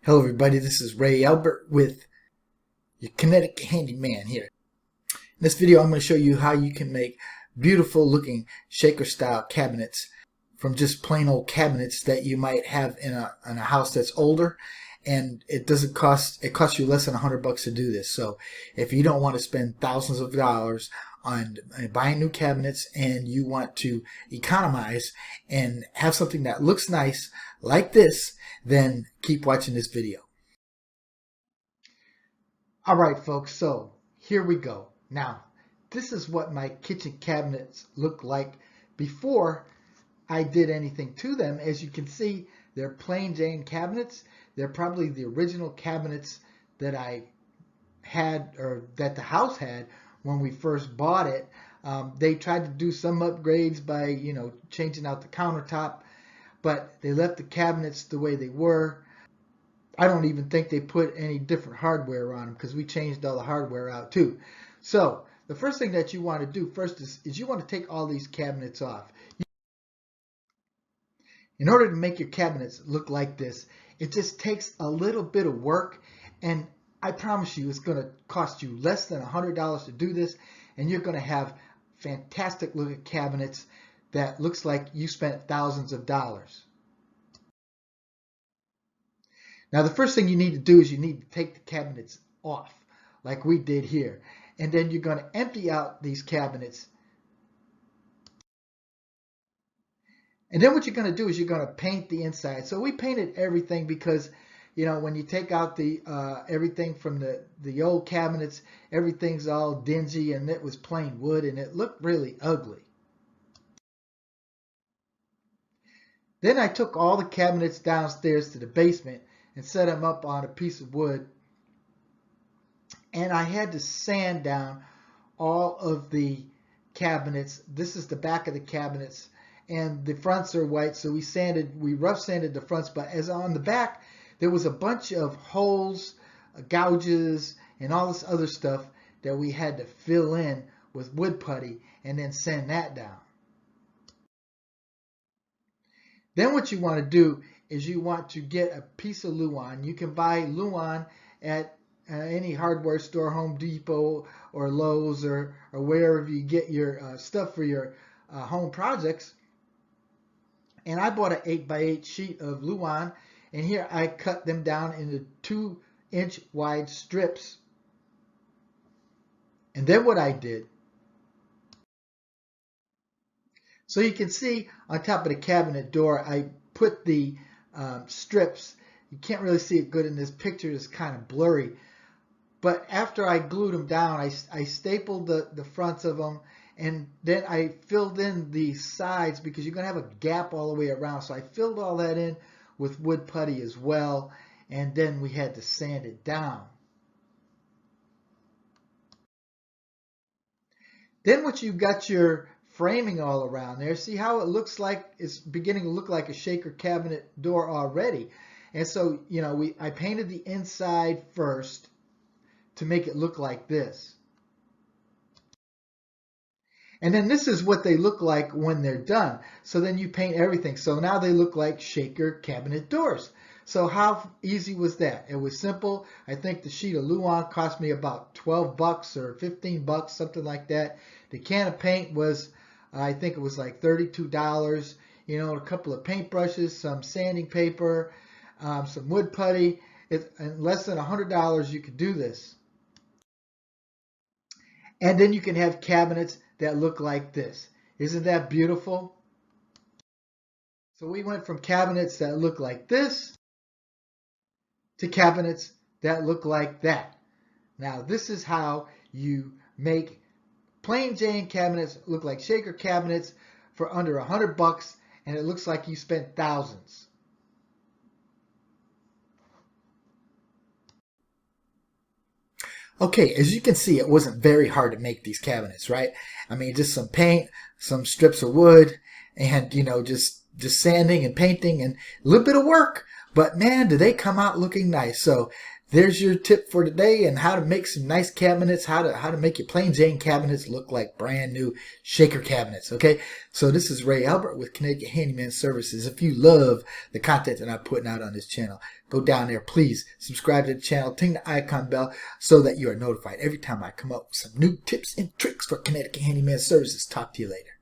Hello everybody, this is Ray Albert with your Kinetic Handyman here. In this video I'm going to show you how you can make beautiful looking shaker style cabinets from just plain old cabinets that you might have in a house that's older, and it costs you less than $100 to do this. So if you don't want to spend thousands of dollars on buying new cabinets and you want to economize and have something that looks nice like this, then keep watching this video. Alright folks, so here we go. Now, this is what my kitchen cabinets look like before I did anything to them. As you can see, they're plain Jane cabinets. They're probably the original cabinets that I had, or that the house had when we first bought it. They tried to do some upgrades by, changing out the countertop, but they left the cabinets the way they were. I don't even think they put any different hardware on them because we changed all the hardware out too. So the first thing that you want to do first is you want to take all these cabinets off. In order to make your cabinets look like this, it just takes a little bit of work, and I promise you it's going to cost you less than $100 to do this, and you're going to have fantastic looking cabinets that looks like you spent thousands of dollars. Now the first thing you need to do is you need to take the cabinets off like we did here, and then you're going to empty out these cabinets. And then what you're going to do is you're going to paint the inside. So we painted everything because, when you take out the everything from the old cabinets, everything's all dingy and it was plain wood and it looked really ugly. Then I took all the cabinets downstairs to the basement and set them up on a piece of wood. And I had to sand down all of the cabinets. This is the back of the cabinets, and the fronts are white, so we rough sanded the fronts, but as on the back there was a bunch of holes, gouges, and all this other stuff that we had to fill in with wood putty and then sand that down. Then what you want to do is you want to get a piece of Luan. You can buy Luan at any hardware store, Home Depot or Lowe's or wherever you get your stuff for your home projects. And I bought an 8x8 sheet of Luan, and here I cut them down into 2-inch wide strips. And then what I did, so you can see on top of the cabinet door, I put the strips. You can't really see it good in this picture, it's kind of blurry. But after I glued them down, I stapled the fronts of them, and then I filled in the sides because you're going to have a gap all the way around. So I filled all that in with wood putty as well, and then we had to sand it down. Then once you've got your framing all around there, see how it looks like it's beginning to look like a shaker cabinet door already. And so, I painted the inside first to make it look like this. And then this is what they look like when they're done. So then you paint everything. So now they look like shaker cabinet doors. So how easy was that? It was simple. I think the sheet of Luan cost me about $12 or $15, something like that. The can of paint was, I think it was like $32. A couple of paint brushes, some sanding paper, some wood putty. In less than $100 you could do this. And then you can have cabinets that look like this. Isn't that beautiful? So we went from cabinets that look like this to cabinets that look like that. Now this is how you make plain Jane cabinets look like shaker cabinets for under $100, and it looks like you spent thousands. Okay, as you can see, it wasn't very hard to make these cabinets, right? I mean, just some paint, some strips of wood, and, just sanding and painting and a little bit of work. But man, do they come out looking nice. So there's your tip for today and how to make some nice cabinets, how to make your plain Jane cabinets look like brand new shaker cabinets. Okay, so this is Ray Albert with Connecticut Handyman Services. If you love the content that I'm putting out on this channel, go down there, please subscribe to the channel, ting the icon bell so that you are notified every time I come up with some new tips and tricks for Connecticut Handyman Services. Talk to you later.